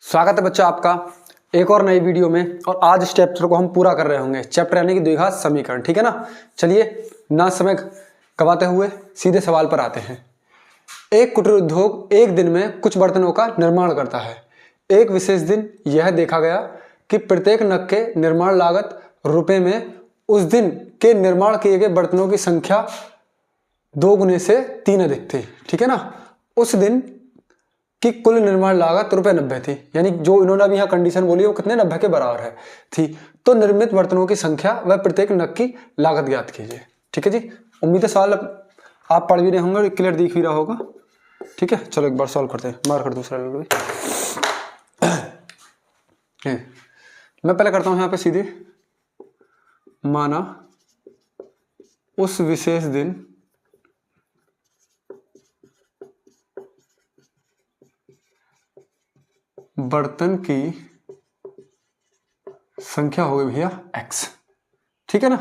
स्वागत है बच्चों आपका एक और नई वीडियो में। और आज इस चैप्टर को हम पूरा कर रहे होंगे, चैप्टर यानी कि द्विघात समीकरण। ठीक है ना। चलिए ना समय गवाते हुए सीधे सवाल पर आते हैं। एक कुटीर उद्योग एक दिन में कुछ बर्तनों का निर्माण करता है। एक विशेष दिन यह देखा गया कि प्रत्येक नग के निर्माण लागत रुपए में उस दिन के निर्माण किए गए बर्तनों की संख्या 2 गुने से 3 अधिक थी। ठीक है ना। उस दिन कि कुल निर्माण लागत ₹90 थी, यानी जो इन्होंने अभी यहाँ कंडीशन बोली वो कितने 90 के बराबर है थी। तो निर्मित बर्तनों की संख्या व प्रत्येक नग की लागत ज्ञात कीजिए। ठीक है जी। उम्मीद है सवाल आप पढ़ भी रहे होंगे और क्लियर दिख भी रहा होगा। ठीक है, चलो एक बार सॉल्व करते हैं। मार कर दूसरा ले लो। मैं पहले करता हूँ यहाँ पे सीधे। माना उस विशेष दिन बर्तन की संख्या हो गई भैया x। ठीक है ना।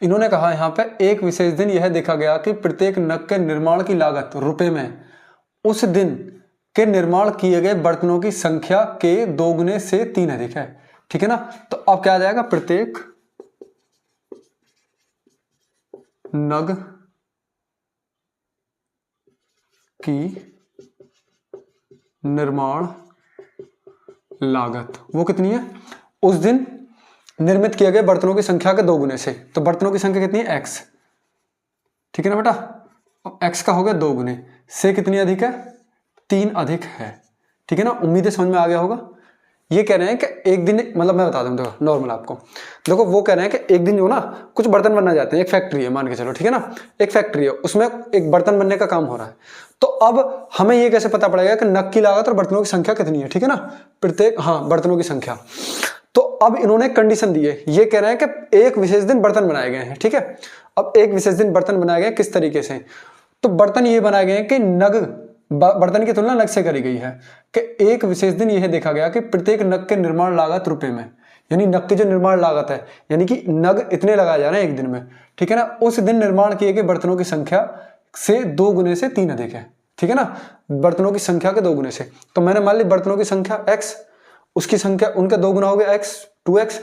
इन्होंने कहा यहां पे एक विशेष दिन यह देखा गया कि प्रत्येक नग के निर्माण की लागत रुपए में उस दिन के निर्माण किए गए बर्तनों की संख्या के 2 गुने से 3 अधिक है। ठीक है ना। तो अब क्या आ जाएगा, प्रत्येक नग की निर्माण लागत वो कितनी है, उस दिन निर्मित किए गए बर्तनों की संख्या के 2 गुने से। तो बर्तनों की संख्या कितनी है, x। ठीक है ना बेटा। अब x का हो गया 2 गुने से कितनी अधिक है, 3 अधिक है। ठीक है ना। उम्मीद है समझ में आ गया होगा। ये कह रहे हैं कि एक दिन, मतलब मैं बता दूं, देखो नॉर्मल आपको, देखो वो कह रहे हैं कि एक दिन जो ना कुछ बर्तन बनना जाते हैं। एक फैक्ट्री है मान के चलो। ठीक है ना। एक फैक्ट्री है, उसमें एक बर्तन बनने का काम हो रहा है। तो अब हमें ये कैसे पता पड़ेगा कि नग की लागत और बर्तनों की संख्या कितनी है। ठीक है ना। प्रत्येक बर्तनों की संख्या। तो अब इन्होंने कंडीशन दी है। ये कह रहे हैं कि एक विशेष दिन बर्तन बनाए गए हैं। ठीक है। अब एक विशेष दिन बर्तन बनाए गए किस तरीके से, तो बर्तन ये बनाए गए हैं कि बर्तन की तुलना नग से करी गई है। कि एक विशेष दिन यह देखा गया कि प्रत्येक नग के निर्माण लागत रुपए में, यानी नग की जो निर्माण लागत है, यानी कि नग इतने लगाए जा रहे हैं एक दिन में। ठीक है ना। उस दिन निर्माण किए गए बर्तनों की संख्या से 2 गुने से 3 अधिक है। ठीक है ना। बर्तनों की संख्या के 2 गुने से। तो मैंने मान ली बर्तनों की संख्या x, उसकी संख्या उनका 2 गुना हो गया x, 2x,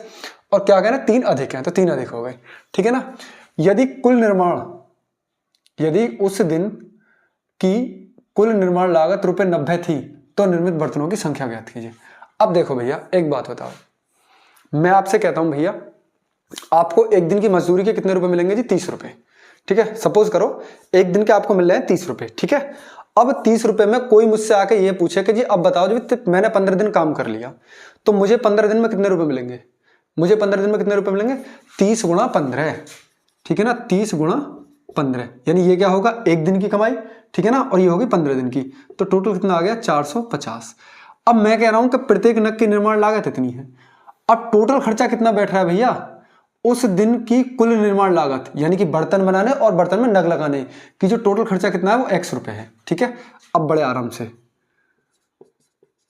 और क्या कहना 3 अधिक है, तो 3 अधिक हो गए। ठीक है ना। यदि उस दिन की कुल निर्माण लागत ₹90 थी तो निर्मित बर्तनों की संख्या ज्ञात कीजिए। अब देखो भैया एक बात बताओ, मैं आपसे कहता हूं भैया आपको एक दिन की मजदूरी के कितने रुपए मिलेंगे जी, 30 रुपए। ठीक है। सपोज करो एक दिन के आपको मिल रहे हैं 30 रुपए। ठीक है। अब 30 रुपए में कोई मुझसे आके ये पूछे कि जी अब बताओ जी मैंने 15 दिन काम कर लिया तो मुझे 15 दिन में कितने रुपए मिलेंगे। मुझे 15 दिन में कितने रुपए मिलेंगे, 30 गुणा 15। ठीक है ना। 30 गुणा 15, यानी ये क्या होगा, एक दिन की कमाई। ठीक है ना। और ये होगी 15 दिन की। तो टोटल कितना आ गया, 450। अब मैं कह रहा हूं कि प्रत्येक नग की निर्माण लागत इतनी है। अब टोटल खर्चा कितना बैठ रहा है भैया, उस दिन की कुल निर्माण लागत, यानी कि बर्तन बनाने और बर्तन में नग लगाने की जो टोटल खर्चा कितना है वो x रुपए है। ठीक है। अब बड़े आराम से,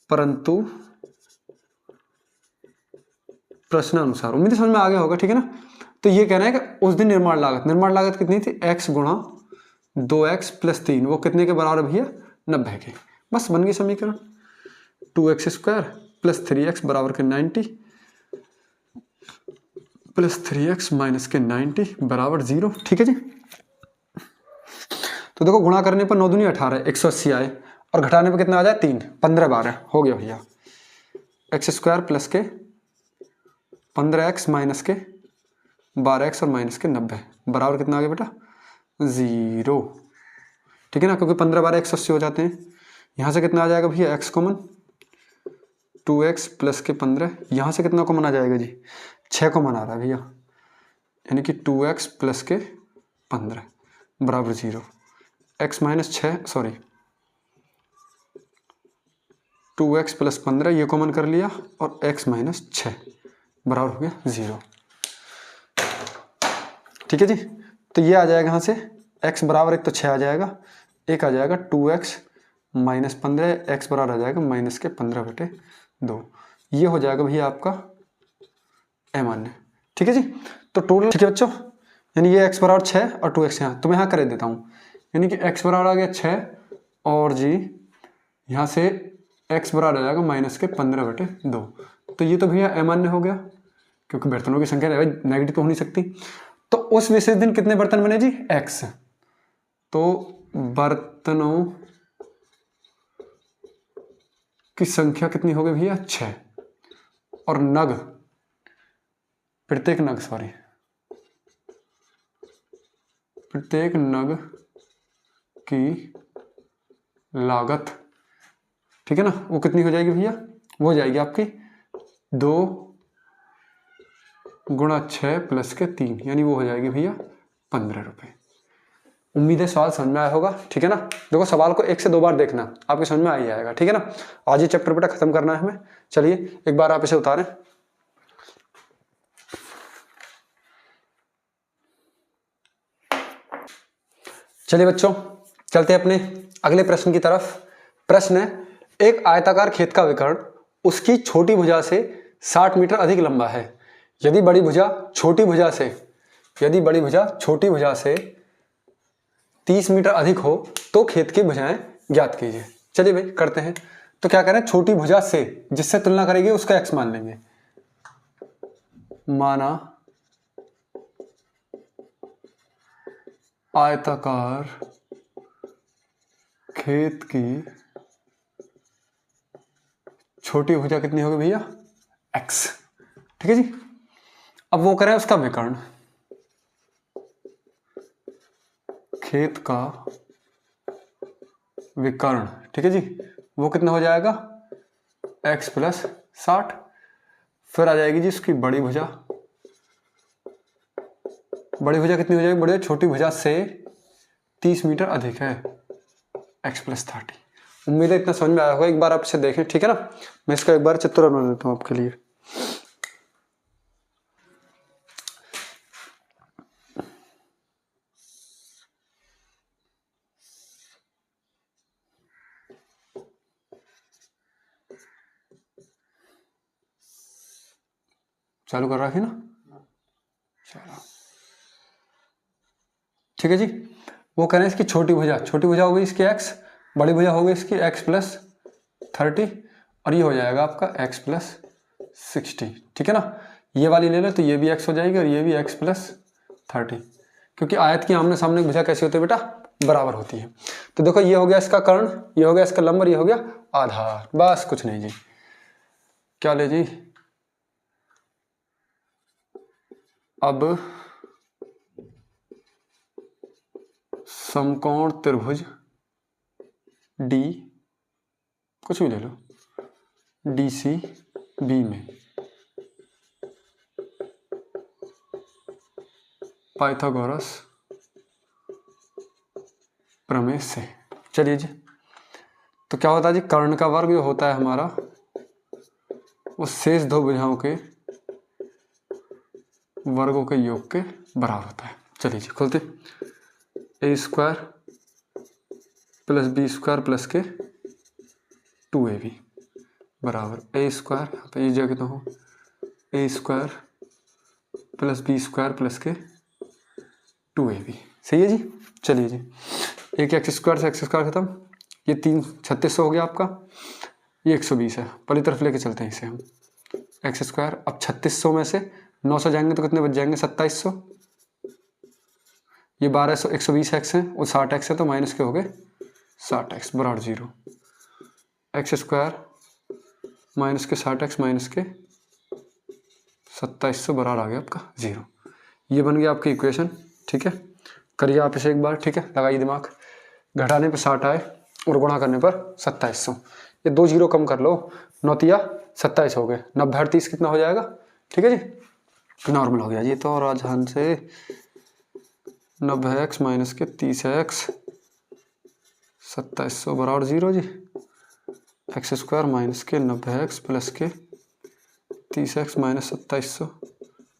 परंतु प्रश्नानुसार, उम्मीद समझ में आ गया होगा। ठीक है ना। तो ये कह रहे हैं कि उस दिन निर्माण लागत कितनी थी, x गुणा 2x प्लस 3, वो कितने के बराबर भैया, 90 के। बस बन गई समीकरण। 2x स्क्वायर प्लस 3x बराबर के 90 प्लस 3x माइनस के 90 बराबर 0। ठीक है जी। तो देखो गुणा करने पर 9 दूनी 18, 180 आए, और घटाने पर कितना आ जाए 3, 15 12 हो गया भैया। x स्क्वायर प्लस के 15x माइनस के 12x और माइनस के 90 बराबर कितना आ गया बेटा, 0। ठीक है ना। क्योंकि 15 12 180 हो जाते हैं। यहां से कितना आ जाएगा भैया, x कॉमन, 2x प्लस के 15, यहां से कितना कॉमन आ जाएगा जी, 6 कॉमन आ रहा है भैया, यानी कि 2x प्लस के 15 बराबर 0। x minus 6, sorry 2x plus 15 ये कॉमन कर लिया, और x माइनस 6 बराबर हो गया 0। ठीक है जी। तो ये आ जाएगा यहाँ से x बराबर, एक तो 6 आ जाएगा, एक आ जाएगा 2x माइनस 15, x बराबर आ जाएगा माइनस के 15/2। ये हो जाएगा भैया आपका अमान्य। ठीक है जी। तो टोटल, ठीक है बच्चों, यानी ये x बराबर 6 और 2x यहाँ, तो मैं यहाँ कर देता हूँ, यानी कि x बराबर आ गया 6 और जी यहाँ से x बराबर आ जाएगा -15/2। तो ये तो भैया अमान्य हो गया, क्योंकि बर्तनों की संख्या नेगेटिव तो हो नहीं सकती। तो उस विशेष दिन कितने बर्तन बने जी? x। तो बर्तनों की संख्या कितनी हो गई भैया? 6। और नग, प्रत्येक नग की लागत, ठीक है ना, वो कितनी हो जाएगी भैया? वो हो जाएगी आपकी 2 × 6 + 3, यानी वो हो जाएगी भैया 15 रुपये। उम्मीद है सवाल समझ में आया होगा, ठीक है ना। देखो सवाल को 1 से 2 बार देखना, आपके समझ में आ ही जाएगा, ठीक है ना। आज ये चैप्टर बेटा खत्म करना है हमें। चलिए एक बार आप इसे उतारें। चलिए बच्चों, चलते हैं अपने अगले प्रश्न की तरफ। प्रश्न है, एक आयताकार खेत का विकर्ण उसकी छोटी भुजा से 60 मीटर अधिक लंबा है। यदि बड़ी भुजा छोटी भुजा से 30 मीटर अधिक हो तो खेत की भुजाएं ज्ञात कीजिए। चलिए भाई करते हैं। तो क्या करें, छोटी भुजा से, जिससे तुलना करेंगे उसका x मान लेंगे। माना आयताकार खेत की छोटी भुजा कितनी होगी भैया? x, ठीक है जी। अब वो करें उसका विकर्ण, खेत का विकर्ण, ठीक है जी, वो कितना हो जाएगा? x + 60। फिर आ जाएगी जी उसकी बड़ी भुजा। बड़ी भुजा कितनी हो जाएगी? बड़ी छोटी भुजा से 30 मीटर अधिक है, x + 30। उम्मीद है इतना समझ में आया होगा। एक बार आप इसे देखें, ठीक है ना। मैं इसका एक बार चित्र बना देता हूं आपके लिए। चालू कर रखी ना, चलो ठीक है जी। वो कह रहे हैं इसकी छोटी भुजा हो गई इसकी x, बड़ी भुजा हो गई इसकी x + 30, और ये हो जाएगा आपका x + 60, ठीक है ना। ये वाली ले लो तो ये भी x हो जाएगी और ये भी x + 30, क्योंकि आयत की आमने सामने भुजा कैसी होती है बेटा? बराबर होती है। तो देखो ये हो गया इसका कर्ण, ये हो गया इसका लंब और ये हो गया आधार, बस कुछ नहीं जी। क्या ले जी? अब समकोण त्रिभुज D, कुछ भी ले लो, DCB में पाइथागोरस प्रमेय से। चलिए जी, तो क्या होता है जी? कर्ण का वर्ग जो होता है हमारा, वो शेष दो भुजाओं के वर्गों के योग के बराबर होता है। चलिए जी खोलते। a² + b² + के 2ab बराबर a², यहाँ पे ये जगह तो हो, a² + b² + के 2ab, सही है जी। चलिए जी, एक x² से x² खत्म, ये 3600 हो गया आपका, ये 120 है, पहली तरफ लेके चलते हैं इसे हम, x²। अब 3600 में से 900 जाएंगे तो कितने बच जाएंगे? 2700। ये 1200, 120x है और 60x है, तो माइनस के हो गए 60x बराबर 0। x² माइनस के 60x माइनस के 2700 बराबर आ गया आपका 0। ये बन गया आपकी इक्वेशन, ठीक है। करिए आप इसे एक बार, ठीक है, लगाइए दिमाग। घटाने पर 60 आए और गुणा करने पर 2700, ये 2 0 कम कर लो, 9 × 27 हो गए, 90 × 30 कितना हो जाएगा? ठीक है जी, नॉर्मल हो गया जी। तो राजधान से 90x माइनस के 30x 2700 बराबर 0 जी। x² माइनस के 90x + के 30x माइनस 2700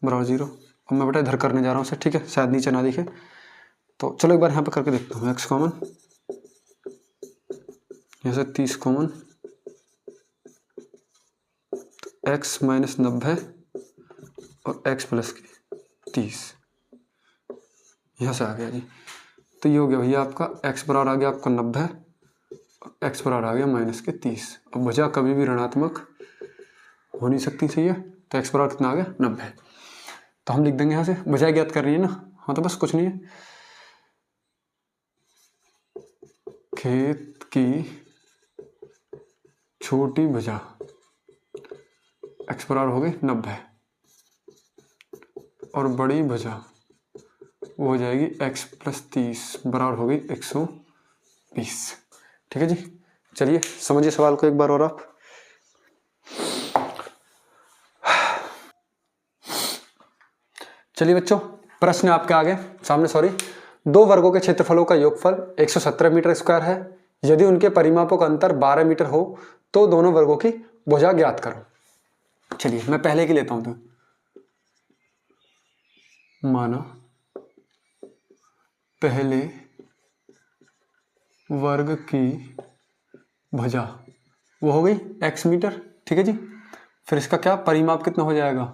बराबर 0। अब मैं बेटा इधर करने जा रहा हूँ उसे, ठीक है, शायद नीचे ना दिखे, तो चलो एक बार यहाँ पे करके देखता हूँ। x कॉमन, यहाँ से 30 कॉमन, तो x माइनस 90 और x + के 30 यहाँ से आ गया जी। तो ये हो गया भैया आपका x बराबर आ गया आपका 90 और एक्स बराबर आ गया -30। अब भुजा कभी भी ऋणात्मक हो नहीं सकती, सही है। तो एक्स बराबर कितना आ गया 90। तो हम लिख देंगे यहाँ से, भुजा ज्ञात कर रही है ना, हाँ तो बस कुछ नहीं है, खेत की छोटी भुजा एक्स बराबर हो गई 90 और बड़ी भुजा वो हो जाएगी x + 30 बराबर हो गई 120। ठीक है जी, चलिए समझिए सवाल को एक बार और आप। चलिए बच्चों, प्रश्न आपके आगे सामने, सॉरी। दो वर्गों के क्षेत्रफलों का योगफल 117 मीटर स्क्वायर है। यदि उनके परिमापों का अंतर 12 मीटर हो तो दोनों वर्गों की भुजा ज्ञात करो। चलिए मैं पहले की लेता हूं, तो माना पहले वर्ग की भुजा वो हो गई x मीटर, ठीक है जी। फिर इसका क्या परिमाप कितना हो जाएगा,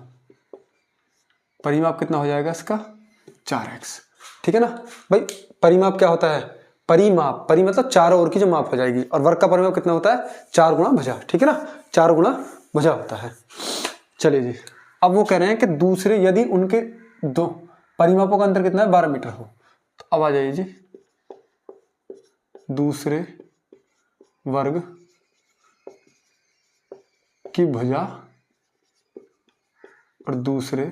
परिमाप कितना हो जाएगा इसका 4x, ठीक है ना भाई। परिमाप क्या होता है, परिमाप, परि मतलब चारों ओर की जो माप हो जाएगी, और वर्ग का परिमाप कितना होता है 4 गुणा भुजा, ठीक है ना, 4 गुणा भुजा होता है। चलिए जी, अब वो कह रहे हैं कि दूसरे यदि उनके दो परिमापों का अंतर कितना है 12 मीटर हो, तो अब आ जाइए जी, दूसरे वर्ग की भुजा और दूसरे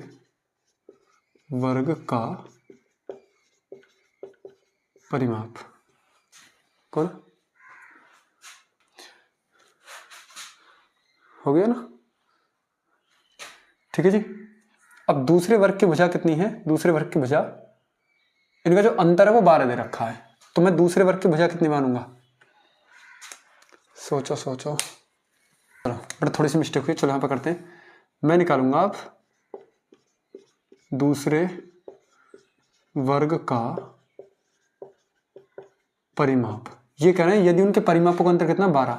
वर्ग का परिमाप, कौन हो गया ना, ठीक है जी। अब दूसरे वर्ग की भुजा कितनी है, दूसरे वर्ग की भुजा, इनका जो अंतर है वो 12 दे रखा है, तो मैं दूसरे वर्ग की भुजा कितनी मानूंगा, सोचो सोचो, चलो बट थोड़ी सी मिस्टेक हुई, चलो यहाँ पर करते हैं। मैं निकालूंगा अब दूसरे वर्ग का परिमाप। ये कह रहे हैं यदि उनके परिमापों का अंतर कितना 12,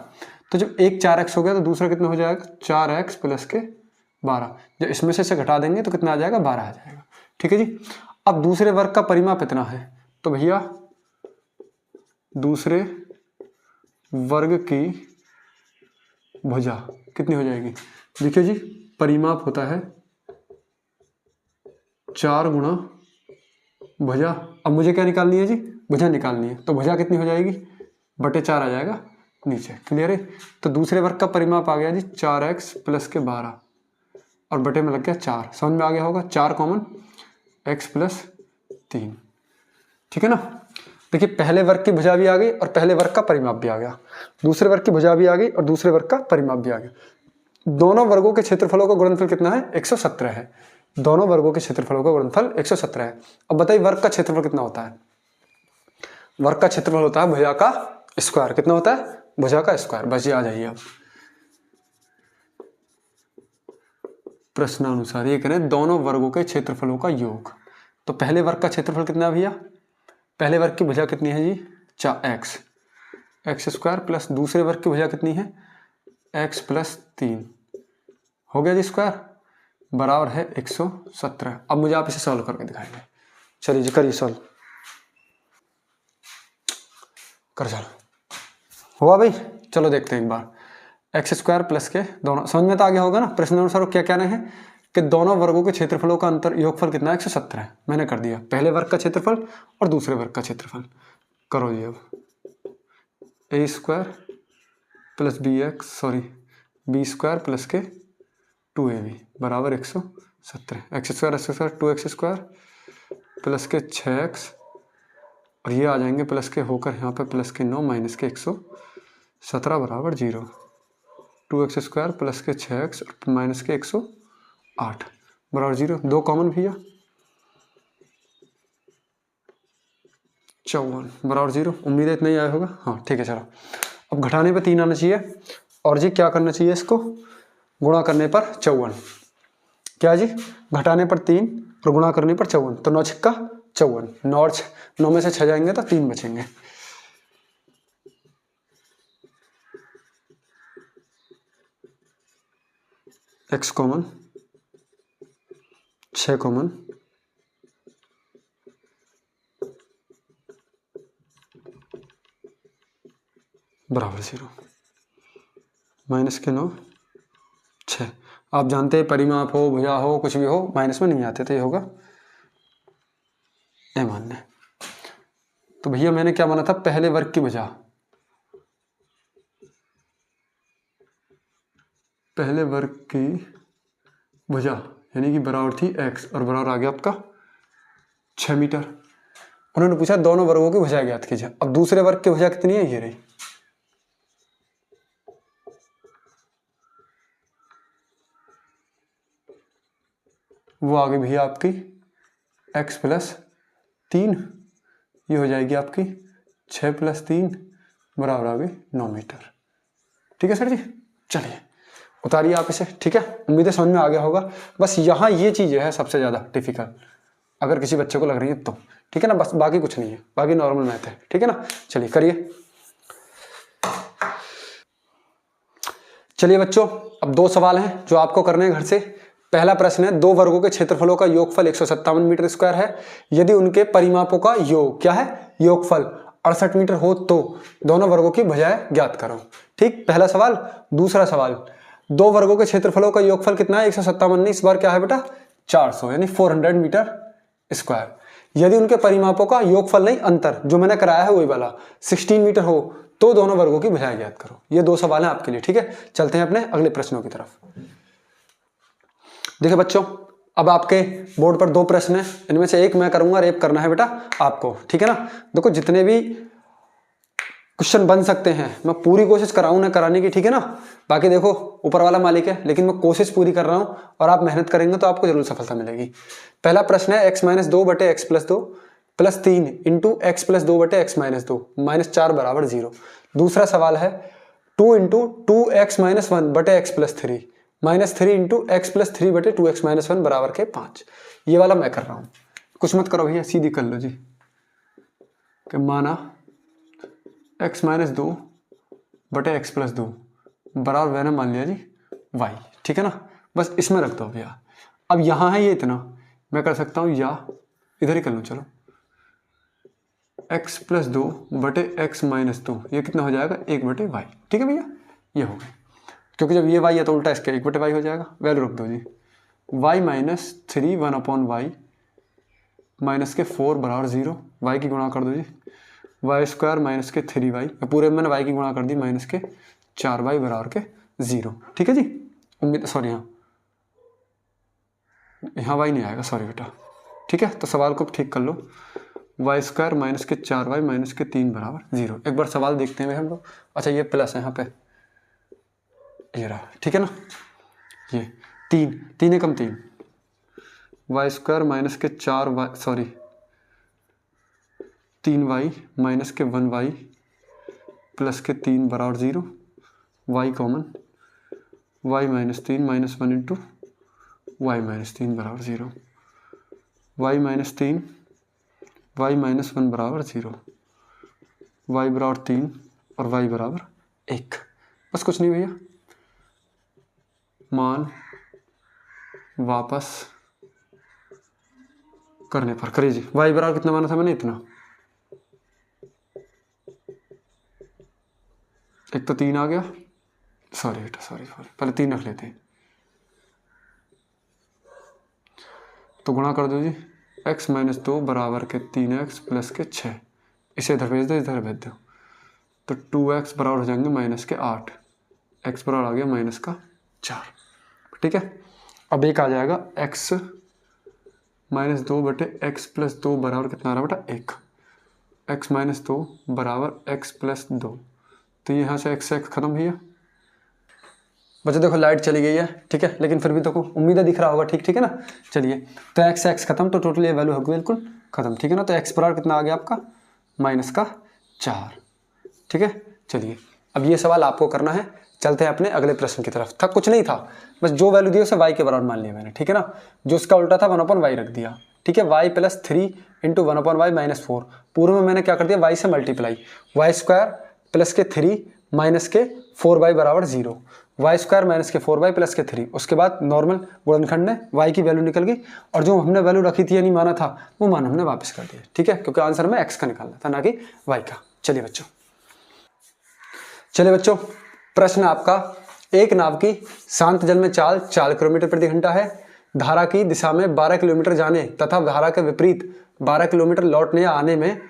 तो जब एक 4x हो गया तो दूसरा कितना हो जाएगा 4x + के 12, जब इसमें से घटा देंगे तो कितना आ जाएगा 12 आ जाएगा, ठीक है जी। अब दूसरे वर्ग का परिमाप इतना है, तो भैया दूसरे वर्ग की भुजा कितनी हो जाएगी, देखिए जी परिमाप होता है 4 गुणा भुजा। अब मुझे क्या निकालनी है जी, भुजा निकालनी है, तो भुजा कितनी हो जाएगी बटे 4 आ जाएगा नीचे, क्लियर है। तो दूसरे वर्ग का परिमाप आ गया जी 4x + के 12 और बटे में लग गया 4, समझ में आ गया होगा, 4 कॉमन x + 3, ठीक है ना। देखिए पहले वर्ग की भुजा भी आ गई और पहले वर्ग का परिमाप भी आ गया, दूसरे वर्ग की भुजा भी आ गई और दूसरे वर्ग का परिमाप भी आ गया। दोनों वर्गों के क्षेत्रफलों का गुणनफल कितना है 117 है, दोनों वर्गों के क्षेत्रफलों का गुणनफल 117 है। अब बताइए वर्ग का क्षेत्रफल कितना होता है, वर्ग का क्षेत्रफल होता है भुजा का स्क्वायर, कितना होता है भुजा का स्क्वायर, बस ये आ जाइए। अब प्रश्नानुसार ये करें दोनों वर्गों के क्षेत्रफलों का योग, तो पहले वर्ग का क्षेत्रफल कितना है भैया, पहले वर्ग की भुजा कितनी है जी x² प्लस दूसरे वर्ग की भुजा कितनी है x + 3 हो गया जी स्क्वायर, बराबर है 117। अब मुझे आप इसे सॉल्व करके दिखाएंगे, चलिए जी करिए सॉल्व, कर चलो हुआ भाई। चलो देखते हैं एक बार, x² प्लस के दोनों, समझ में तो आ गया होगा ना। प्रश्नानुसार क्या कहना है कि दोनों वर्गों के क्षेत्रफलों का अंतर योगफल कितना है 117 है, मैंने कर दिया पहले वर्ग का क्षेत्रफल और दूसरे वर्ग का क्षेत्रफल, करो जी। अब a² + b² प्लस के 2ab बराबर 117, x² 2x² प्लस के 6x और ये आ जाएंगे प्लस के होकर यहाँ पे प्लस के 9 माइनस के 117 बराबर 0, 2x² प्लस के 6x माइनस के 108 बराबर 0, 2 कॉमन भैया 54 बराबर 0, उम्मीद है इतना ही आया होगा, हाँ ठीक है। चलो अब घटाने पे 3 आना चाहिए और जी क्या करना चाहिए, इसको गुणा करने पर 54, क्या जी घटाने पर 3 और गुणा करने पर 54, तो 9 छक्का 54, 9 में से 6 जाएंगे तो 3 बचेंगे, x कॉमन 6 कॉमन 12 बराबर 0, माइनस के 9 6। आप जानते हैं परिमाप हो, भुजा हो, कुछ भी हो, माइनस में नहीं आते, तो ये होगा ए मान्य। तो भैया मैंने क्या माना था, पहले वर्ग की भुजा, पहले वर्ग की भुजा यानी कि बराबर थी x और बराबर आ गया आपका 6 मीटर। उन्होंने पूछा दोनों वर्गों की भुजा ज्ञात कीजिए। अब दूसरे वर्ग की भुजा कितनी है, ये रही, वो आ गई भैया आपकी x प्लस 3, ये हो जाएगी आपकी 6 प्लस 3 बराबर आ गई 9 मीटर। ठीक है सर जी, चलिए उतारिए आप इसे। ठीक है, उम्मीद है समझ में आ गया होगा। बस यहाँ ये चीज़ है सबसे ज़्यादा डिफिकल्ट, अगर किसी बच्चे को लग रही है तो। ठीक है ना, बस बाकी कुछ नहीं है, बाकी नॉर्मल मैथ है। ठीक है ना, चलिए करिए। चलिए बच्चों, अब 2 सवाल हैं जो आपको करने हैं घर से। पहला प्रश्न है, 2 वर्गों के क्षेत्रफलों का योगफल 157 मीटर स्क्वायर है, यदि उनके परिमापों का योग क्या है, योगफल 68 मीटर हो तो दोनों वर्गों की भुजाएं ज्ञात करो। ठीक, पहला सवाल। दूसरा सवाल, 2 वर्गों के क्षेत्रफलों का योगफल कितना है, 157 नहीं, इस बार क्या है बेटा 400 यानी 400 मीटर स्क्वायर। यदि उनके परिमापों का योगफल नहीं, अंतर जो मैंने कराया है वही वाला 16 मीटर हो तो दोनों वर्गों की भुजाएं ज्ञात करो। ये 2 सवाल हैं आपके लिए। ठीक है, चलते हैं अपने अगले प्रश्नों की तरफ। देखिए बच्चों, अब आपके बोर्ड पर 2 प्रश्न हैं, इनमें से एक मैं करूंगा और एक करना है बेटा आपको। ठीक है ना, देखो जितने भी क्वेश्चन बन सकते हैं मैं पूरी कोशिश कराऊं ना कराने की। ठीक है ना, बाकी देखो ऊपर वाला मालिक है, लेकिन मैं कोशिश पूरी कर रहा हूं और आप मेहनत करेंगे तो आपको जरूर सफलता मिलेगी। पहला प्रश्न है x-2 बटे x plus 2 plus 3 into x plus 2 बटे x माइनस 2 माइनस 4 बराबर 0। दूसरा सवाल है 2 इंटू 2x-1 बटे x plus 3 minus 3 into x plus 3 बटे 2x-1 बराबर के 5। ये वाला मैं कर रहा हूं, कुछ मत करो भैया, सीधी कर लो जी। कि माना x-2 बटे x प्लस 2 बराबर मैंने मान लिया जी y। ठीक है ना, बस इसमें रख दो भैया। अब यहां है ये इतना, मैं कर सकता हूं या इधर ही कर लूं, चलो x प्लस 2 बटे x माइनस 2, ये कितना हो जाएगा 1 बटे y। ठीक है भैया, ये हो गया, क्योंकि जब ये y है तो उल्टा इसका 1 बटे y हो जाएगा। वैल्यू रख दो जी, y माइनस 3 1/y माइनस के 4 बराबर 0। y की गुणा कर दो जी, वाई स्क्वायर माइनस के 3y, पूरे में मैंने y की गुणा कर दी, माइनस के 4y बराबर के 0। ठीक है जी, उम्मीद, सॉरी यहाँ y नहीं आएगा, सॉरी बेटा। ठीक है, तो सवाल को ठीक कर लो, वाई स्क्वायर माइनस के 4y माइनस के 3 बराबर 0। एक बार सवाल देखते हैं हम लोग। अच्छा ये प्लस है यहाँ पे, ये रहा। ठीक है ना, ये 3 एकम 3, वाई स्क्वायर माइनस के 4y, सॉरी 3y माइनस के 1y प्लस के 3 बराबर 0, y common, y minus 3 minus 1 into y minus 3 बराबर 0, y माइनस 3 y माइनस 1 बराबर 0, y बराबर 3 और y बराबर 1। बस कुछ नहीं भैया, मान वापस करने पर करिए जी। y बराबर कितना माना था मैंने, इतना, एक तो 3 आ गया, सॉरी बेटा सॉरी, पहले 3 रख लेते हैं। तो गुणा कर दो जी, x-2 बराबर के 3x प्लस के 6, इसे इधर भेज दो, इधर भेज दो, तो 2x बराबर हो जाएंगे माइनस के 8, x बराबर आ गया माइनस का 4। ठीक है, अब एक आ जाएगा x-2 बटे x प्लस 2 बराबर कितना आ रहा बेटा 1, x-2 बराबर x प्लस 2, तो यहाँ से x खत्म भैया। बच्चों देखो लाइट चली गई है, ठीक है, लेकिन फिर भी तो उम्मीद है दिख रहा होगा। ठीक है ना, चलिए तो x खत्म, तो टोटल ये वैल्यू होगी बिल्कुल खत्म। ठीक है ना, तो x बराबर कितना आ गया आपका माइनस का 4। ठीक है, चलिए अब ये सवाल आपको करना है। चलते हैं अपने अगले प्रश्न की तरफ। था कुछ नहीं था, बस जो वैल्यू दी उसे y के बराबर मान लिया मैंने। ठीक है ना, जो उसका उल्टा था 1/y रख दिया। ठीक है, y plus 3 into 1/y minus 4, पूर्व में मैंने क्या कर दिया y से मल्टीप्लाई, वाई स्क्वायर प्लस के 3 माइनस के 4y बराबर 0, वाई स्क्वायर माइनस के 4y प्लस के 3, उसके बाद नॉर्मल गुणनखंड में y की वैल्यू निकल गई और जो हमने वैल्यू रखी थी यानी माना था वो मान हमने वापस कर दिया। ठीक है, क्योंकि आंसर में x का निकालना था ना कि y का। चलिए बच्चों चलिए बच्चों, प्रश्न आपका, एक नाव की शांत जल में चाल 4 किलोमीटर प्रति घंटा है, धारा की दिशा में 12 किलोमीटर जाने तथा धारा के विपरीत 12 किलोमीटर लौटने या आने में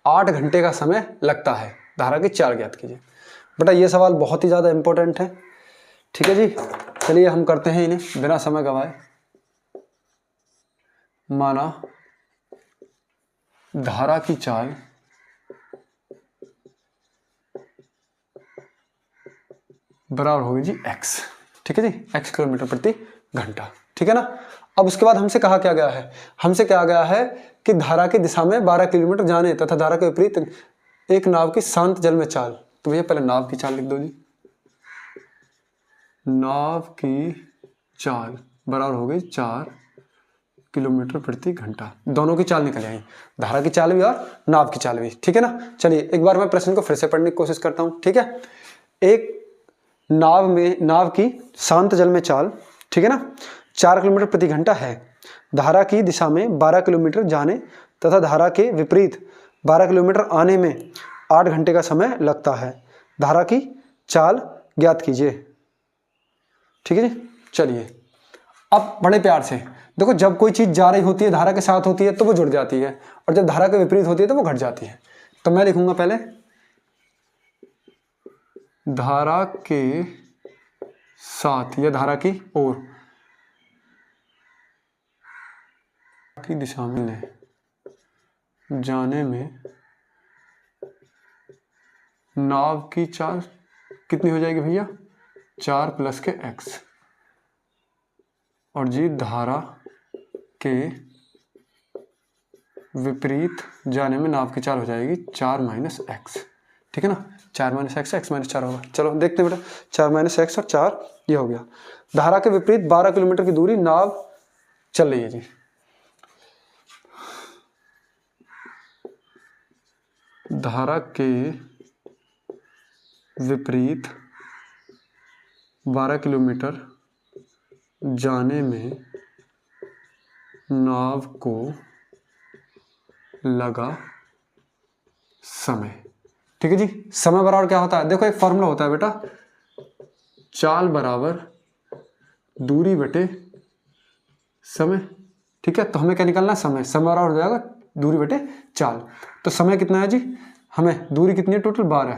8 घंटे का समय लगता है, धारा की चाल ज्ञात कीजिए। बेटा ये सवाल बहुत ही ज़्यादा इंपॉर्टेंट है, ठीक है जी। चलिए हम करते हैं इन्हें बिना समय गवाए। माना धारा की चाल बराबर होगी जी x, ठीक है जी, x किलोमीटर प्रति घंटा, ठीक है ना। अब उसके बाद हमसे कहा क्या गया है, हमसे कहा गया है कि धारा की दिशा में 12 किलोमीटर जाने तथा धारा के विपरीत एक नाव की शांत जल में चाल। तो भैया पहले नाव की चाल लिख दो जी, नाव की चाल बराबर हो गई 4 किलोमीटर प्रति घंटा। दोनों की चाल निकल आई, धारा की चाल भी और नाव की चाल भी, ठीक है ना। चलिए एक बार मैं प्रश्न को फिर से पढ़ने की कोशिश करता हूं, ठीक है। एक नाव की शांत जल में चाल, ठीक है ना, 4 किलोमीटर प्रति घंटा है, धारा की दिशा में 12 किलोमीटर जाने तथा धारा के विपरीत 12 किलोमीटर आने में 8 घंटे का समय लगता है, धारा की चाल ज्ञात कीजिए, ठीक है जी। चलिए अब बड़े प्यार से देखो, जब कोई चीज जा रही होती है धारा के साथ होती है तो वो जुड़ जाती है, और जब धारा के विपरीत होती है तो वो घट जाती है। तो मैं लिखूंगा पहले धारा के साथ या धारा की ओर की दिशा में जाने में नाव की चाल कितनी हो जाएगी भैया, 4 प्लस के x, और जी धारा के विपरीत जाने में नाव की चाल हो जाएगी 4 माइनस x, ठीक है ना। 4 माइनस एक्स, एक्स माइनस 4 होगा। चलो देखते हैं बेटा, 4 माइनस एक्स और 4 ये हो गया। धारा के विपरीत 12 किलोमीटर की दूरी नाव चल रही है जी। धारा के विपरीत 12 किलोमीटर जाने में नाव को लगा समय, ठीक है जी। समय बराबर क्या होता है, देखो एक फॉर्मूला होता है बेटा, चाल बराबर दूरी बटे समय, ठीक है। तो हमें क्या निकालना है, समय, समय बराबर हो जाएगा दूरी बटे चाल। तो समय कितना है जी, हमें दूरी कितनी है टोटल 12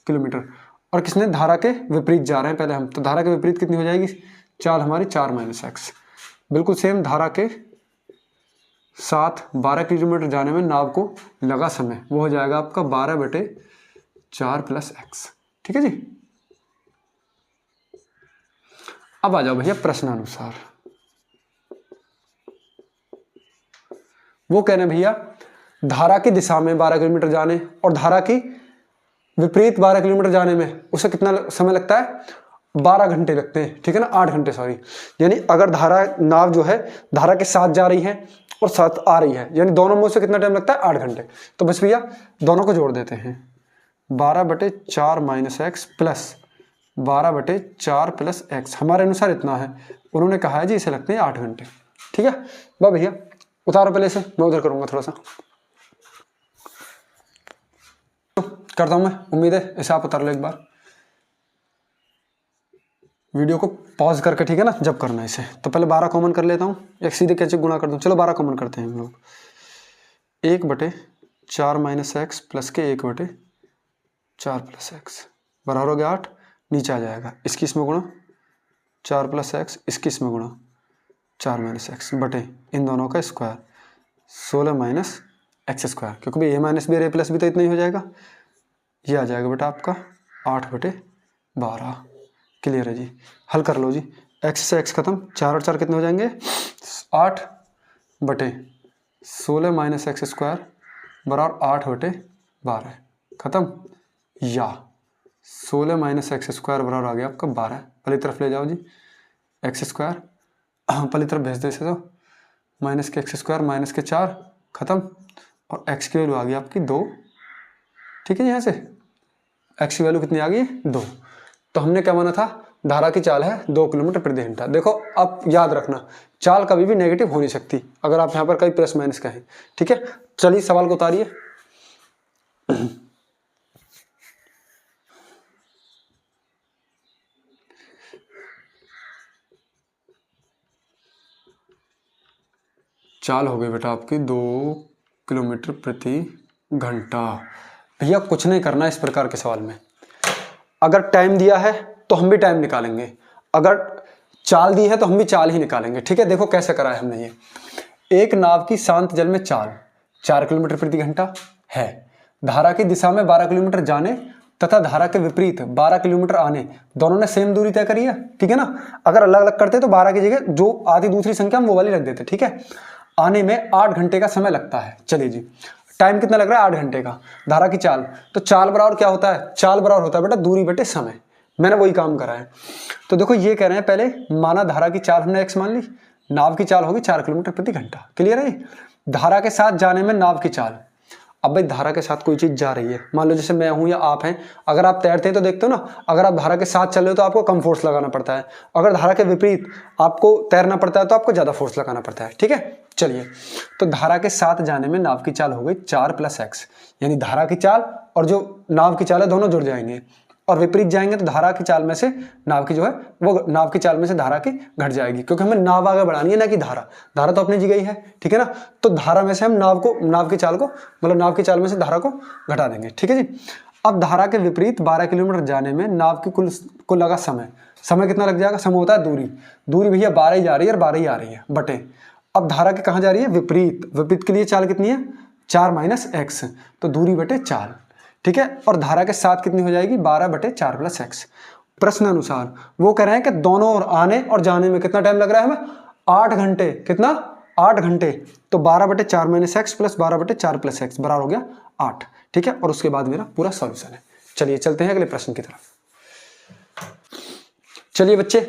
किलोमीटर, और किसने धारा के विपरीत जा रहे हैं पहले हम, तो धारा के विपरीत कितनी हो जाएगी, चाल हमारी 4 माइनस एक्स। बिल्कुल सेम, धारा के साथ 12 किलोमीटर जाने में नाव को लगा समय वो हो जाएगा आपका 12 बटे 4 प्लस एक्स, ठीक है जी। अब आ जाओ भैया प्रश्नानुसार, वो कह रहे हैं भैया धारा की दिशा में 12 किलोमीटर जाने और धारा की विपरीत 12 किलोमीटर जाने में उसे कितना समय लगता है, 12 घंटे लगते हैं, ठीक है ना, 8 घंटे सॉरी। यानी अगर धारा नाव जो है धारा के साथ जा रही है और साथ आ रही है, यानी दोनों में से कितना टाइम लगता है, 8 घंटे। तो बस भैया दोनों को जोड़ देते हैं, 12 बटे 4 माइनस एक्स प्लस 12 बटे 4 प्लस एक्स, हमारे अनुसार इतना है, उन्होंने कहा है जी इसे लगते हैं 8 घंटे, ठीक है। वाह भैया उतारो पहले से, मैं उधर करूंगा थोड़ा सा, करता हूं मैं, उम्मीद है इसे आप उतार लो एक बार, वीडियो को पॉज करके, ठीक है ना, जब करना है इसे। तो पहले 12 कॉमन कर लेता हूं, एक सीधे कैसे गुणा कर दूं, चलो 12 कॉमन करते हैं हम लोग, 1 बटे 4 माइनस एक्स प्लस के 1 बटे 4 प्लस एक्स बराबर हो गया 8, नीचे आ जाएगा 21 में गुणा 4 प्लस एक्स, 21 में गुणा 4 माइनस एक्स बटे इन दोनों का स्क्वायर 16 माइनस एक्स स्क्वायर, क्योंकि ए माइनस बी और ए प्लस बी तो इतना ही हो जाएगा, ये आ जाएगा बेटा आपका 8 बटे 12। क्लियर है जी, हल कर लो जी, एक्स से एक्स खत्म, 4 और 4 कितने हो जाएंगे, 8 बटे 16 माइनस एक्स स्क्वायर बराबर 8 बटे 12 खत्म, या 16 माइनस एक्स स्क्वायर बराबर आ गया आपका 12, पहली तरफ ले जाओ जी, एक्स स्क्वायर पहली तरफ भेज दे इसे, तो माइनस के एक्स स्क्वायर माइनस के 4 खत्म, और एक्स की वैल्यू आ गई आपकी 2, ठीक है। यहाँ से एक्स की वैल्यू कितनी आ गई, 2। तो हमने क्या माना था, धारा की चाल है 2 किलोमीटर प्रति घंटा। देखो अब याद रखना, चाल कभी भी नेगेटिव हो नहीं सकती अगर आप यहाँ पर कहीं प्लस माइनस कहें, ठीक है। चलिए सवाल को उतारिए। चाल हो गई बेटा आपकी 2 किलोमीटर प्रति घंटा। भैया कुछ नहीं करना इस प्रकार के सवाल में। अगर टाइम दिया है तो हम भी टाइम निकालेंगे, अगर चाल दी है तो हम भी चाल ही निकालेंगे। ठीक है, देखो कैसे करा है हमने ये। एक नाव की शांत जल में चाल 4 किलोमीटर प्रति घंटा है, धारा की दिशा में 12 किलोमीटर जाने तथा धारा के विपरीत 12 किलोमीटर आने, दोनों ने सेम दूरी तय करी है। ठीक है ना, अगर अलग अलग करते तो 12 की जगह जो आधी दूसरी संख्या हम वो वाली रख देते। ठीक है, आने में 8 घंटे का समय लगता है। चलिए जी, टाइम कितना लग रहा है? 8 घंटे का। धारा की चाल, तो चाल बराबर क्या होता है? चाल बराबर होता है बेटा दूरी बटे समय। मैंने वही काम करा है। तो देखो ये कह रहे हैं, पहले माना धारा की चाल हमने x मान ली, नाव की चाल होगी 4 किलोमीटर प्रति घंटा। क्लियर है? धारा के साथ जाने में नाव की चाल। अब भाई धारा के साथ कोई चीज जा रही है, मान लो जैसे मैं हूं या आप हैं, अगर आप तैरते हैं तो देखते हो ना, अगर आप धारा के साथ चल रहे हो तो आपको कम फोर्स लगाना पड़ता है, अगर धारा के विपरीत आपको तैरना पड़ता है तो आपको ज्यादा फोर्स लगाना पड़ता है। ठीक है, चलिए, तो धारा के साथ जाने में नाव की चाल हो गई 4 + x, यानी धारा की चाल और जो नाव की चाल है दोनों जुड़ जाएंगे, और विपरीत जाएंगे तो धारा की चाल में से नाव की जो है वो नाव की चाल में से धारा की घट जाएगी, क्योंकि हमें नाव आगे बढ़ानी है ना कि धारा। धारा तो अपनी जगह ही है। ठीक है ना, तो धारा में से हम नाव की चाल को मतलब नाव की चाल में से धारा को घटा देंगे। ठीक है जी। अब धारा के विपरीत 12 किलोमीटर जाने में नाव की कुल लगा समय कितना लग जाएगा? समय होता है दूरी भैया 12 ही जा रही है और 12 ही आ रही है बटे। अब धारा के कहाँ जा रही है? विपरीत के लिए चाल कितनी है? 4 - x, तो दूरी बटे 4। ठीक है, और धारा के साथ कितनी हो जाएगी? 12 बटे 4 + x। प्रश्न अनुसार वो कह रहे हैं कि दोनों ओर आने और जाने में कितना टाइम लग रहा है हमें? 8 घंटे। कितना? 8 घंटे। तो 12 बटे 4 - x प्लस 12 बटे 4 + x बराबर हो गया 8। ठीक है, और उसके बाद मेरा पूरा सॉल्यूशन है। चलिए चलते हैं अगले प्रश्न की तरफ। चलिए बच्चे,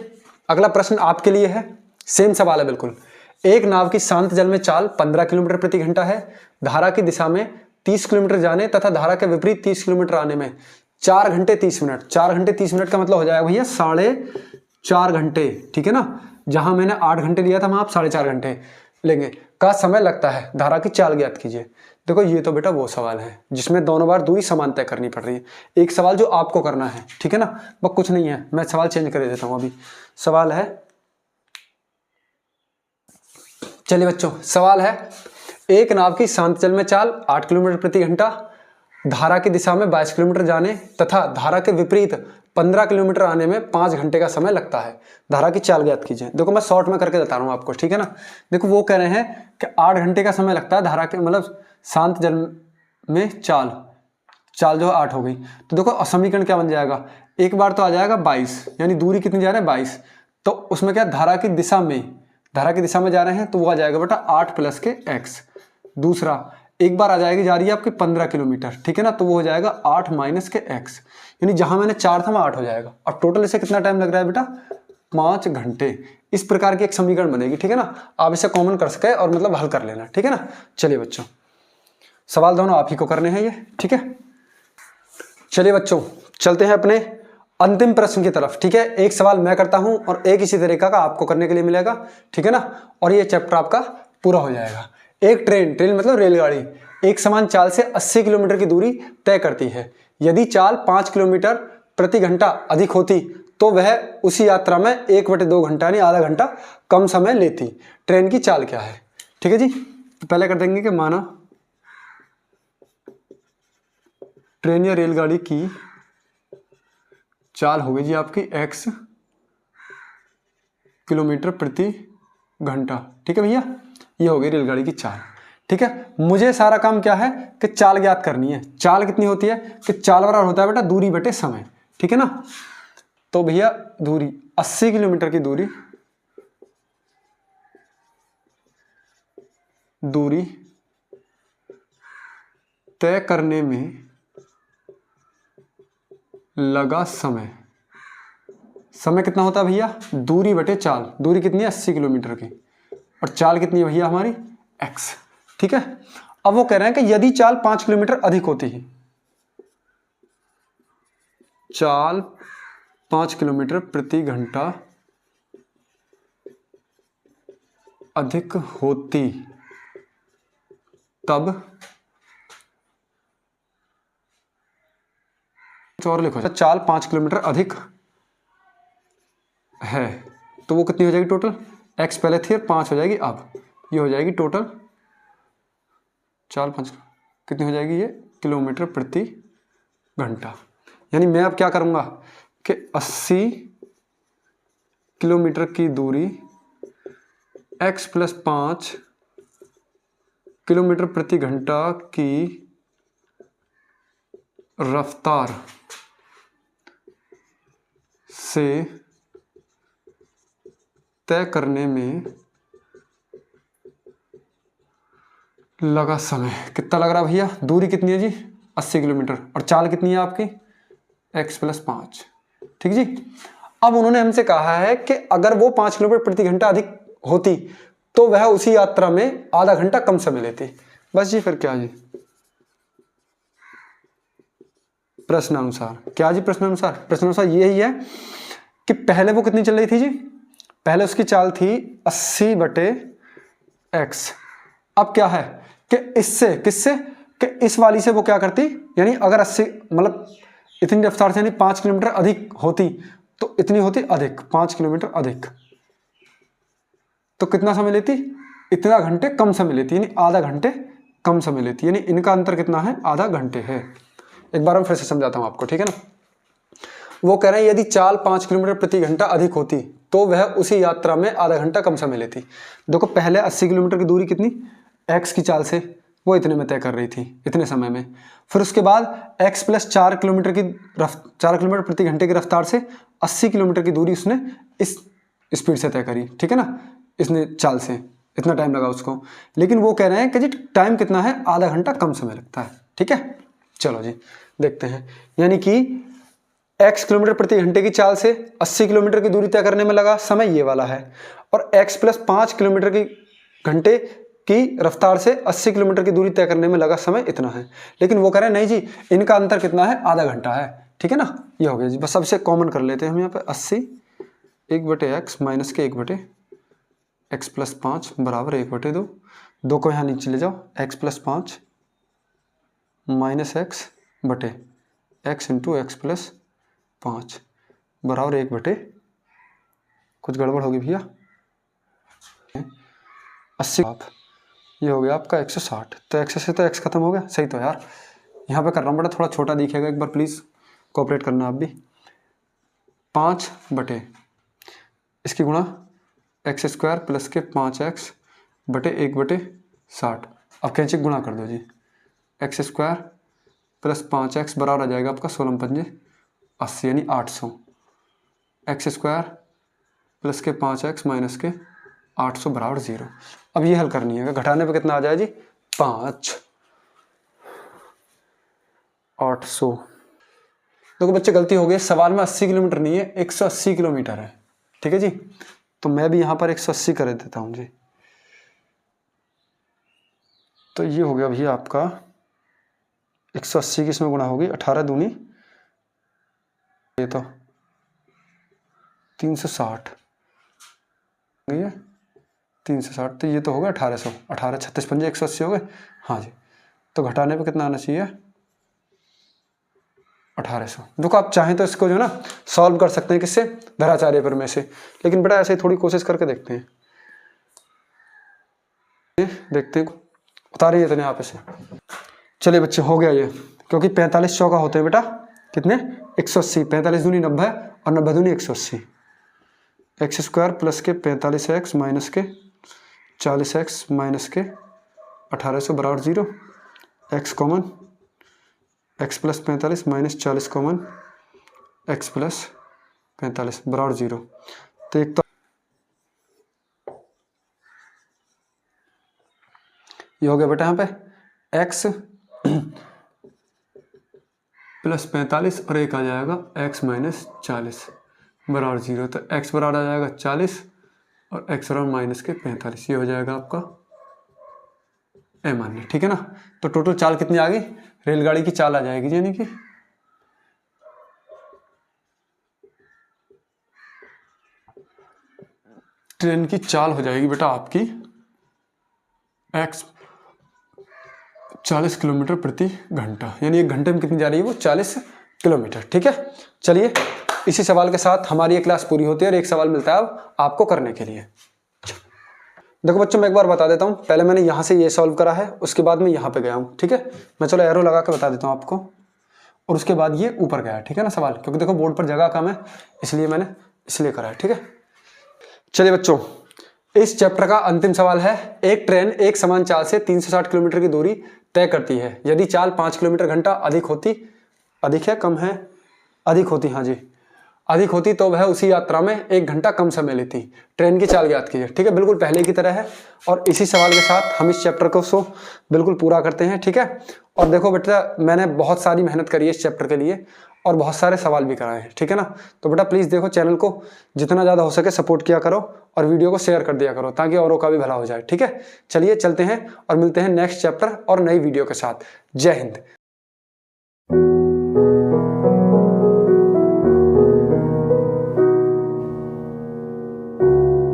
अगला प्रश्न आपके लिए है, सेम सवाल है बिल्कुल। एक नाव की शांत जल में चाल 15 किलोमीटर प्रति घंटा है, धारा की दिशा में 30 किलोमीटर जाने तथा धारा के विपरीत 30 किलोमीटर आने में 4 घंटे 30 मिनट। 4 घंटे 30 मिनट का मतलब हो जाएगा भैया 4.5 घंटे। ठीक है ना, जहां मैंने 8 घंटे लिया था वहां आप 4.5 घंटे लेंगे का समय लगता है। धारा की चाल ज्ञात कीजिए। देखो ये तो बेटा वो सवाल है जिसमें दोनों बार दूरी समान तय करनी पड़ रही है। एक सवाल जो आपको करना है, ठीक है ना, बस कुछ नहीं है, मैं सवाल चेंज कर देता हूं। अभी सवाल है, चलिए बच्चों, सवाल है एक नाव की शांत जल में चाल 8 किलोमीटर प्रति घंटा, धारा की दिशा में 22 किलोमीटर जाने तथा धारा के विपरीत 15 किलोमीटर आने में 5 घंटे का समय लगता है। धारा की चाल ज्ञात कीजिए। देखो मैं शॉर्ट में करके बता रहा हूँ आपको। ठीक है ना, देखो वो कह रहे हैं कि 8 घंटे का समय लगता है धारा के मतलब शांत जल में चाल जो 8 हो गई। तो देखो समीकरण क्या बन जाएगा? एक बार तो आ जाएगा 22, यानी दूरी कितनी जा रहे हैं? 22। तो उसमें क्या धारा की दिशा में जा रहे हैं तो वो आ जाएगा बेटा 8 + के x। दूसरा एक बार आ जाएगी जा रही है आपकी 15 किलोमीटर। ठीक है ना, तो वो हो जाएगा 8 - के x, यानी जहां मैंने 4 था वहां 8 हो जाएगा। और टोटल इसे कितना टाइम लग रहा है बेटा? 5 घंटे। इस प्रकार की एक समीकरण बनेगी। ठीक है ना, आप इसे कॉमन कर सके और मतलब हल कर लेना। ठीक है ना, चलिए बच्चों, सवाल दोनों आप ही को करने हैं ये। ठीक है, चलिए बच्चों, चलते हैं अपने अंतिम प्रश्न की तरफ। ठीक है, एक सवाल मैं करता हूं और एक इसी तरीका का आपको करने के लिए मिलेगा। ठीक है ना, और ये चैप्टर आपका पूरा हो जाएगा। एक ट्रेन मतलब रेलगाड़ी एक समान चाल से 80 किलोमीटर की दूरी तय करती है। यदि चाल 5 किलोमीटर प्रति घंटा अधिक होती तो वह उसी यात्रा में 1/2 घंटा यानी आधा घंटा कम समय लेती। ट्रेन की चाल क्या है? ठीक है जी, तो पहले कर देंगे कि माना ट्रेन या रेलगाड़ी की चाल हो गई जी आपकी x किलोमीटर प्रति घंटा। ठीक है भैया, ये हो गई रेलगाड़ी की चाल। ठीक है, मुझे सारा काम क्या है कि चाल ज्ञात करनी है। चाल कितनी होती है कि चाल बराबर होता है बेटा दूरी बटे समय। ठीक है ना, तो भैया दूरी 80 किलोमीटर की दूरी तय करने में लगा समय कितना होता है भैया? दूरी बटे चाल। दूरी कितनी है? 80 किलोमीटर की, और चाल कितनी है भैया हमारी? x। ठीक है, अब वो कह रहे हैं कि यदि चाल 5 किलोमीटर अधिक होती है, चाल 5 किलोमीटर प्रति घंटा अधिक होती तब और लिखो, चाल 5 किलोमीटर अधिक है तो वो कितनी हो जाएगी टोटल? x पहले थी और 5 हो जाएगी अब। ये हो जाएगी टोटल चाल 5 कितनी हो जाएगी ये किलोमीटर प्रति घंटा। यानी मैं अब क्या करूँगा कि 80 किलोमीटर की दूरी x + 5 किलोमीटर प्रति घंटा की रफ्तार से तय करने में लगा समय कितना लग रहा है भैया? दूरी कितनी है जी? 80 किलोमीटर। और चाल कितनी है आपकी? x + 5। ठीक जी। अब उन्होंने हमसे कहा है कि अगर वो 5 किलोमीटर प्रति घंटा अधिक होती तो वह उसी यात्रा में आधा घंटा कम समय लेती। बस जी, फिर क्या जी? प्रश्नानुसार क्या जी? प्रश्नानुसार यही है कि पहले वो कितनी चल रही थी जी? पहले उसकी चाल थी 80/x। अब क्या है कि इससे किससे कि इस वाली से वो क्या करती, यानी अगर 80 मतलब इतनी रफ्तार से यानी 5 किलोमीटर अधिक होती तो इतनी होती अधिक, 5 किलोमीटर अधिक, तो कितना समय लेती? इतना घंटे कम समय लेती, यानी आधा घंटे कम समय लेती। यानी इनका अंतर कितना है? आधा घंटे है। एक बार मैं फिर से समझाता हूं आपको, ठीक है ना। वो कह रहे हैं यदि चाल 5 किलोमीटर प्रति घंटा अधिक होती तो वह उसी यात्रा में आधा घंटा कम समय लेती। देखो पहले 80 किलोमीटर की दूरी कितनी x की चाल से वो इतने में तय कर रही थी, इतने समय में। फिर उसके बाद x + 4 किलोमीटर की 4 किलोमीटर प्रति घंटे की रफ्तार से 80 किलोमीटर की दूरी उसने इस स्पीड से तय करी, ठीक है ना, इसने चाल से इतना टाइम लगा उसको। लेकिन वो कह रहे हैं कि जी टाइम कितना है? आधा घंटा कम समय लगता है। ठीक है, चलो जी देखते हैं। यानी कि x किलोमीटर प्रति घंटे की चाल से 80 किलोमीटर की दूरी तय करने में लगा समय ये वाला है, और x + 5 किलोमीटर की घंटे की रफ्तार से 80 किलोमीटर की दूरी तय करने में लगा समय इतना है। लेकिन वो कह रहे हैं नहीं जी, इनका अंतर कितना है? आधा घंटा है। ठीक है ना, ये हो गया जी। बस सबसे कॉमन कर लेते हैं हम यहाँ पे 80 1/x माइनस के 1/x + 5 बराबर 1/2। 2 को यहाँ नीचे ले जाओ, x + 5 माइनस x बटे x इंटू x + 5 बराबर 1/, कुछ गड़बड़ होगी भैया, 80। ये हो गया आपका 160। तो x से तो x खत्म हो गया, सही तो यार। यहाँ पे कर रहा हूँ बड़ा, थोड़ा छोटा दिखेगा, एक बार प्लीज़ कोऑपरेट करना आप भी। 5 इसकी गुणा x² + के 5x बटे 1/60। अब कैंची गुणा कर दो जी, x² + 5x बराबर आ जाएगा आपका 16×5 80, यानी 800। x² + के 5x माइनस के 800 बराबर 0। अब ये हल करनी है, घटाने पे कितना आ जाए जी? 5 800। देखो बच्चे गलती हो गई, सवाल में 80 किलोमीटर नहीं है, 180 किलोमीटर है। ठीक है जी, तो मैं भी यहाँ पर 180 कर देता हूँ जी। तो ये हो गया भैया आपका 180 की इसमें गुणा होगी 18 दूनी, ये तो 360 है, 360। तो ये तो होगा 1800, 18 36 पंजे 180 हो गए। हाँ जी, तो घटाने पे कितना आना चाहिए? 1800। देखो आप चाहें तो इसको जो है ना सॉल्व कर सकते हैं, किससे? धराचार्य पर में से, लेकिन बेटा ऐसे थोड़ी कोशिश करके देखते हैं। देखते हैं उतारिए इतने आप इसे। चलिए बच्चे हो गया ये, क्योंकि 45 चौका होते हैं बेटा कितने? 180। 45 दूनी 90 और 90 दूनी 180। x² + के 45x माइनस के 40x माइनस के 1800 बराबर 0। x common, x + 45 minus 40 common, x + 45 बराबर 0। तो एक तो ये हो गया बेटा यहाँ पे x + 45 और एक आ जाएगा x - 40 बराबर 0। तो x बराबर आ जाएगा 40 और x बराबर माइनस के 45। ये हो जाएगा आपका अमान्य। ठीक है ना, तो टोटल चाल कितनी आ गई? रेलगाड़ी की चाल आ जाएगी, यानी कि ट्रेन की चाल हो जाएगी बेटा आपकी x 40 किलोमीटर प्रति घंटा, यानी 1 घंटे में कितनी जा रही है वो? 40 किलोमीटर। ठीक है, चलिए इसी सवाल के साथ हमारी ये क्लास पूरी होती है और एक सवाल मिलता है अब आपको करने के लिए। देखो बच्चों, मैं एक बार बता देता हूँ, पहले मैंने यहाँ से ये सॉल्व करा है, उसके बाद मैं यहाँ पे गया हूँ, ठीक है। मैं चलो एरो लगा के बता देता हूँ आपको, और उसके बाद ये ऊपर गया है, ठीक है ना सवाल, क्योंकि देखो बोर्ड पर जगह कम है, इसलिए मैंने इसलिए करा है, ठीक है। चलिए बच्चों, इस चैप्टर का अंतिम सवाल है, एक ट्रेन एक समान चाल से 360 किलोमीटर की दूरी तय करती है, यदि चाल 5 किलोमीटर घंटा अधिक है कम है, अधिक होती, हाँ जी अधिक होती, तो वह उसी यात्रा में 1 घंटा कम समय लेती। ट्रेन की चाल ज्ञात कीजिए, ठीक है, बिल्कुल पहले की तरह है। और इसी सवाल के साथ हम इस चैप्टर को बिल्कुल पूरा करते हैं, ठीक है। और देखो बेटा, मैंने बहुत सारी मेहनत करी है इस चैप्टर के लिए, और बहुत सारे सवाल भी कराए हैं, ठीक है ना। तो बेटा प्लीज़ देखो, चैनल को जितना ज़्यादा हो सके सपोर्ट किया करो, और वीडियो को शेयर कर दिया करो, ताकि औरों का भी भला हो जाए, ठीक है। चलिए चलते हैं और मिलते हैं नेक्स्ट चैप्टर और नई वीडियो के साथ। जय हिंद।